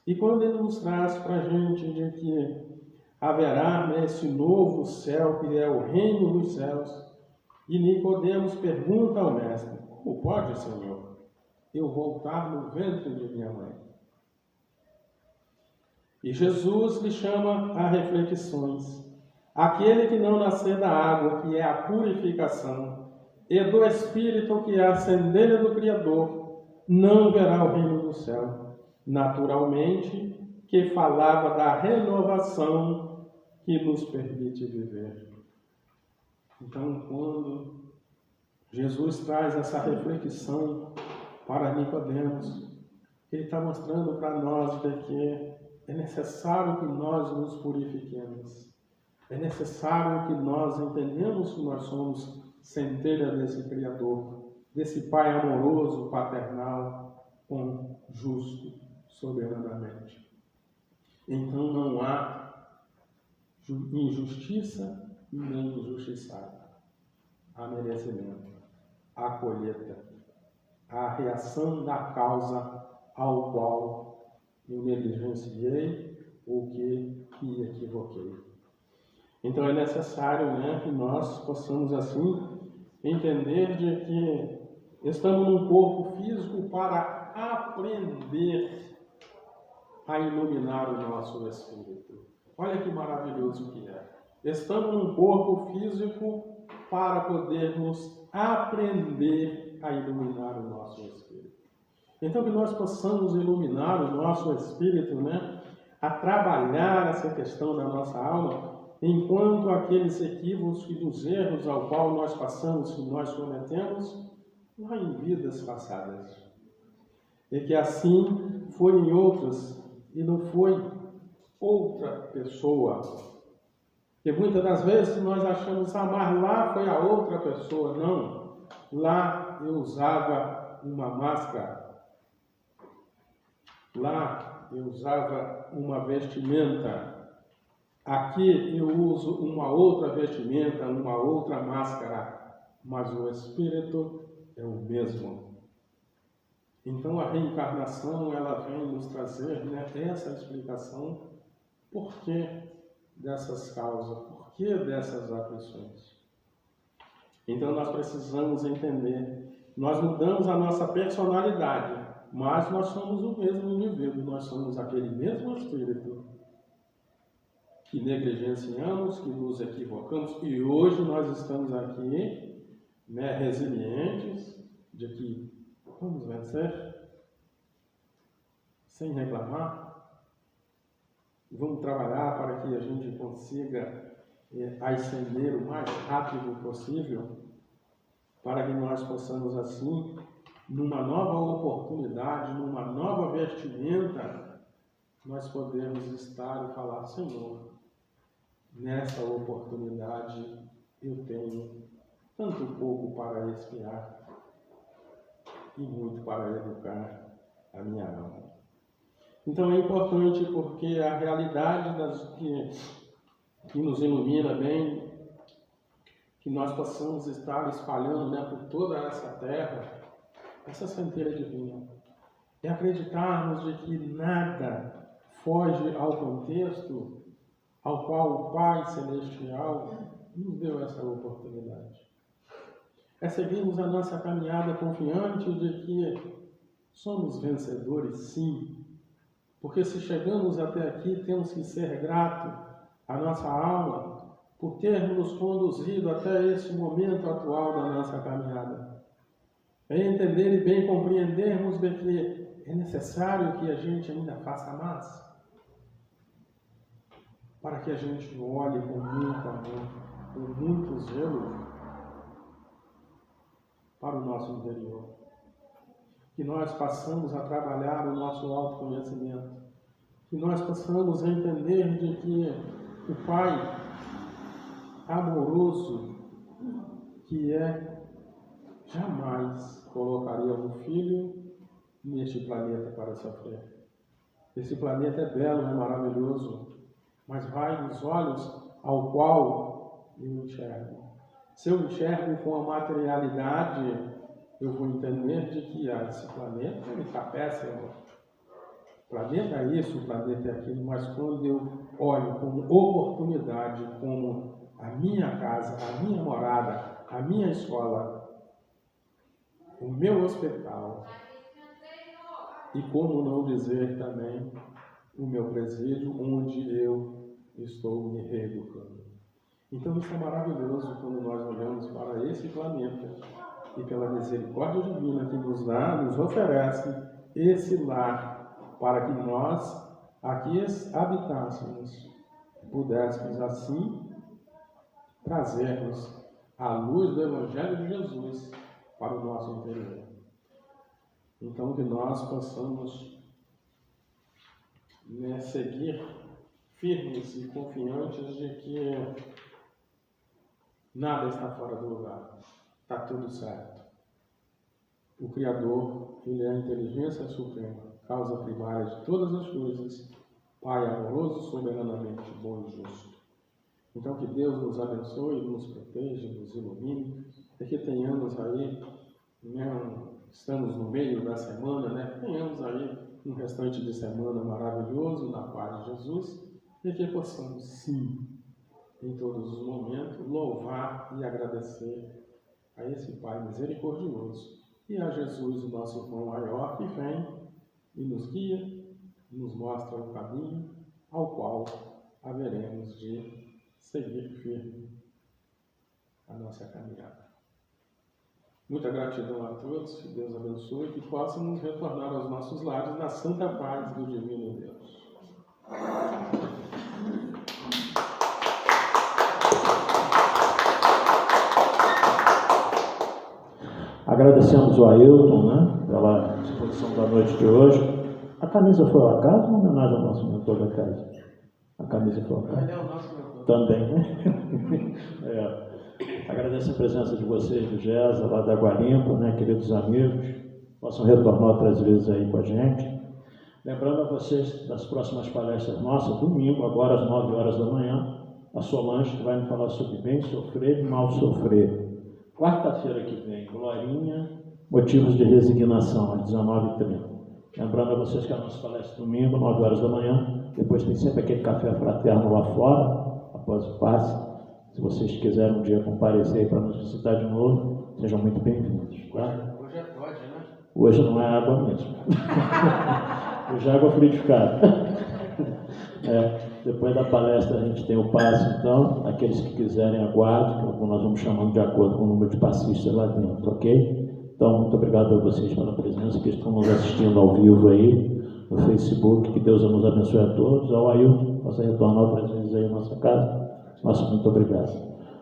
E quando ele nos traz para a gente de que haverá esse novo céu, que é o reino dos céus, e Nicodemos pergunta ao mestre, como pode, Senhor, eu voltar no ventre de minha mãe? E Jesus lhe chama a reflexões. Aquele que não nascer da água, que é a purificação, e do Espírito, que é a centelha do Criador, não verá o reino do céu. Naturalmente, que falava da renovação que nos permite viver. Então, quando Jesus traz essa reflexão para Nicodemos, ele está mostrando para nós de que é necessário que nós nos purifiquemos. É necessário que nós entendamos que nós somos centelha desse Criador, desse Pai amoroso, paternal, justo, soberanamente. Então não há injustiça nem injustiçado. Há merecimento, há colheita, há reação da causa ao qual eu negligenciei ou que me equivoquei. Então é necessário que nós possamos assim entender de que estamos num corpo físico para aprender a iluminar o nosso espírito. Olha que maravilhoso que é. Estamos num corpo físico para podermos aprender a iluminar o nosso espírito. Então que nós possamos iluminar o nosso espírito, a trabalhar essa questão da nossa alma, enquanto aqueles equívocos e dos erros ao qual nós passamos, que nós cometemos, lá em vidas passadas. E que assim foi em outras, e não foi outra pessoa. Porque muitas das vezes nós achamos, mas lá foi a outra pessoa. Não, lá eu usava uma máscara, lá eu usava uma vestimenta, aqui eu uso uma outra vestimenta, uma outra máscara, mas o Espírito é o mesmo. Então a reencarnação, ela vem nos trazer essa explicação, por que dessas causas, por que dessas aflições. Então nós precisamos entender, nós mudamos a nossa personalidade, mas nós somos o mesmo indivíduo, nós somos aquele mesmo Espírito que negligenciamos, que nos equivocamos, e hoje nós estamos aqui resilientes de que vamos vencer sem reclamar. Vamos trabalhar para que a gente consiga ascender o mais rápido possível, para que nós possamos assim, numa nova oportunidade, numa nova vestimenta, nós podemos estar e falar, Senhor, nessa oportunidade eu tenho tanto pouco para expiar e muito para educar a minha alma. Então é importante porque a realidade que nos ilumina bem, que nós possamos estar espalhando, né, por toda essa terra, essa centelha divina. É acreditarmos de que nada foge ao contexto ao qual o Pai Celestial nos deu essa oportunidade. É seguirmos a nossa caminhada confiante de que somos vencedores, sim. Porque se chegamos até aqui, temos que ser gratos à nossa alma por termos nos conduzido até esse momento atual da nossa caminhada. É entender e bem compreendermos de que é necessário que a gente ainda faça mais, para que a gente olhe com muito amor, com muito zelo para o nosso interior. Que nós passamos a trabalhar o nosso autoconhecimento, que nós possamos entender de que o Pai amoroso que é, jamais colocaria um filho neste planeta para sofrer. Esse planeta é belo, é maravilhoso, mas vai nos olhos ao qual eu enxergo. Se eu enxergo com a materialidade, eu vou entender de que esse planeta está péssimo. O planeta é isso, o planeta é aquilo, mas quando eu olho como oportunidade, como a minha casa, a minha morada, a minha escola, o meu hospital, e como não dizer também o meu presídio, onde eu estou me reeducando. Então isso é maravilhoso quando nós olhamos para esse planeta e pela misericórdia divina que nos dá, nos oferece esse lar para que nós aqui habitássemos, pudéssemos assim trazermos a luz do Evangelho de Jesus para o nosso interior. Então que nós possamos seguir firmes e confiantes de que nada está fora do lugar. Está tudo certo. O Criador, Ele é a inteligência suprema, causa primária de todas as coisas, Pai amoroso, soberanamente bom e justo. Então que Deus nos abençoe, nos proteja, nos ilumine, e que tenhamos aí, estamos no meio da semana, tenhamos aí um restante de semana maravilhoso na paz de Jesus, e que possamos sim, em todos os momentos, louvar e agradecer a esse Pai misericordioso e a Jesus, o nosso irmão maior, que vem e nos guia, nos mostra o caminho ao qual haveremos de seguir firme a nossa caminhada. Muita gratidão a todos, que Deus abençoe e que possamos retornar aos nossos lares na santa paz do Divino Deus. Agradecemos o Ailton, pela exposição da noite de hoje. A camisa foi ao acaso ou homenagem ao nosso mentor da casa? A camisa foi ao acaso? Ele é o nosso mentor. Também, né? Agradeço a presença de vocês do GESA, lá da Guarimpa, queridos amigos. Possam retornar outras vezes aí com a gente. Lembrando a vocês das próximas palestras nossas, domingo, agora às 9 horas da manhã, a Solange, que vai me falar sobre bem sofrer e mal sofrer. Quarta-feira que vem, Glorinha, motivos de resignação, às 19h30. Lembrando a vocês que a nossa palestra é domingo, 9 horas da manhã. Depois tem sempre aquele café fraterno lá fora, após o passe. Se vocês quiserem um dia comparecer para nos visitar de novo, sejam muito bem-vindos. Tá? Hoje é pode, né? Hoje não é água mesmo. Hoje é água frutificada. Depois da palestra a gente tem o passe, então, aqueles que quiserem aguardem, que nós vamos chamando de acordo com o número de passistas lá dentro, ok? Então, muito obrigado a vocês pela presença, que estão nos assistindo ao vivo aí, no Facebook, que Deus nos abençoe a todos. Ao Ailton, possa retornar outras vezes aí à nossa casa. Nosso muito obrigado.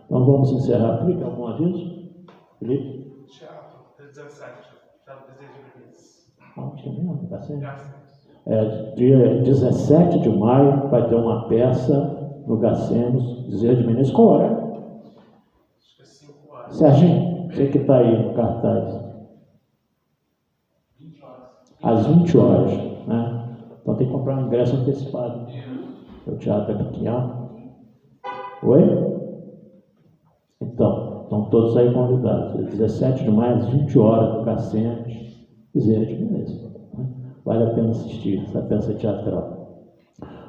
Então, vamos encerrar. Felipe, algum aviso? Felipe? Teatro, 17, Teatro Desejo de Minas. Acho que é mesmo, tá certo? Graças. Dia 17 de maio vai ter uma peça no Gacemos, Desejo de Minas. Qual hora? Acho que é 5 horas. Serginho, você que está aí no cartaz. 20 horas. Às 20 horas, né? Então tem que comprar um ingresso antecipado. O teatro é pequeno. Oi? Então, estão todos aí convidados. 17 de maio, às 20 horas, no Cacente, Bezerra de Menezes. Vale a pena assistir essa peça teatral.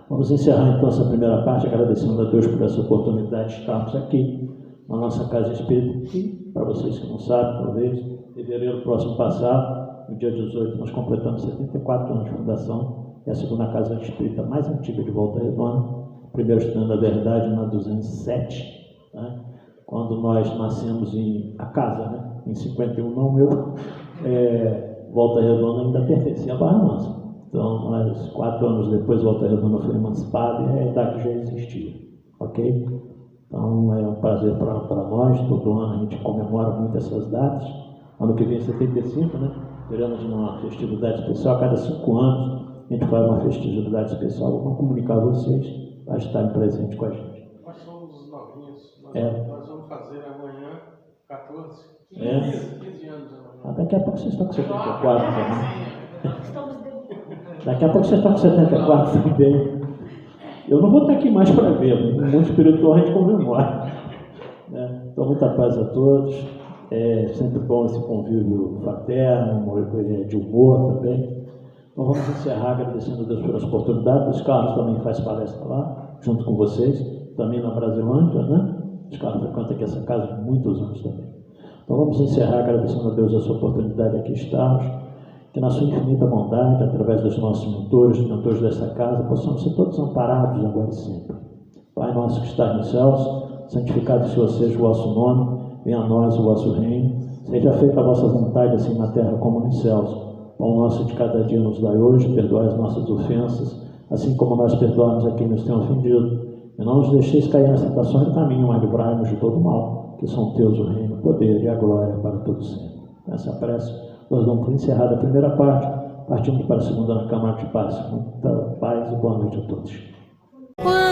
Vamos encerrar então essa primeira parte, agradecendo a Deus por essa oportunidade de estarmos aqui na nossa Casa Espírita. E, para vocês que não sabem, talvez, em fevereiro próximo passado, no dia 18, nós completamos 74 anos de fundação. É a segunda Casa Espírita mais antiga de Volta Redonda. Primeiro Estudando da Verdade, na 207, né? Quando nós nascemos a casa, né? Em 51, não eu, Volta Redonda ainda pertencia à Barra Mansa. Então, nós, 4 anos depois, Volta Redonda foi emancipada e a idade já existia, ok? Então, é um prazer para nós, todo ano a gente comemora muito essas datas. Ano que vem, 75, né? Teremos uma festividade especial, a cada 5 anos a gente faz uma festividade especial. Vamos comunicar a vocês para estarem presentes com a gente. Nós somos novinhos, nós vamos fazer amanhã 14, 15 anos amanhã. Daqui a pouco vocês estão com 74 também. Daqui a pouco vocês estão com 74 também. Eu não vou estar aqui mais para ver, no mundo espiritual a gente comemora. Então, muita paz a todos. É sempre bom esse convívio fraterno, de humor também. Então, vamos encerrar agradecendo a Deus pelas oportunidades. Os Carlos também faz palestra lá, junto com vocês, também na Brasilândia, né? Os Carlos frequentam aqui essa casa há muitos anos também. Então, vamos encerrar agradecendo a Deus essa oportunidade de aqui estarmos. Que na sua infinita bondade, através dos nossos mentores dessa casa, possamos ser todos amparados agora e sempre. Pai nosso que está nos céus, santificado seja o vosso nome, venha a nós o vosso reino, seja feita a vossa vontade, assim na terra como nos céus. Pão nosso de cada dia nos dai hoje, perdoai as nossas ofensas, assim como nós perdoamos a quem nos tem ofendido. E não nos deixeis cair nas tentações do caminho, mas livrai-nos de todo mal, que são teus o reino, o poder e a glória para todos sempre. Essa prece nós vamos por encerrada a primeira parte, partindo para a segunda na Câmara de Paz. Muita paz e boa noite a todos.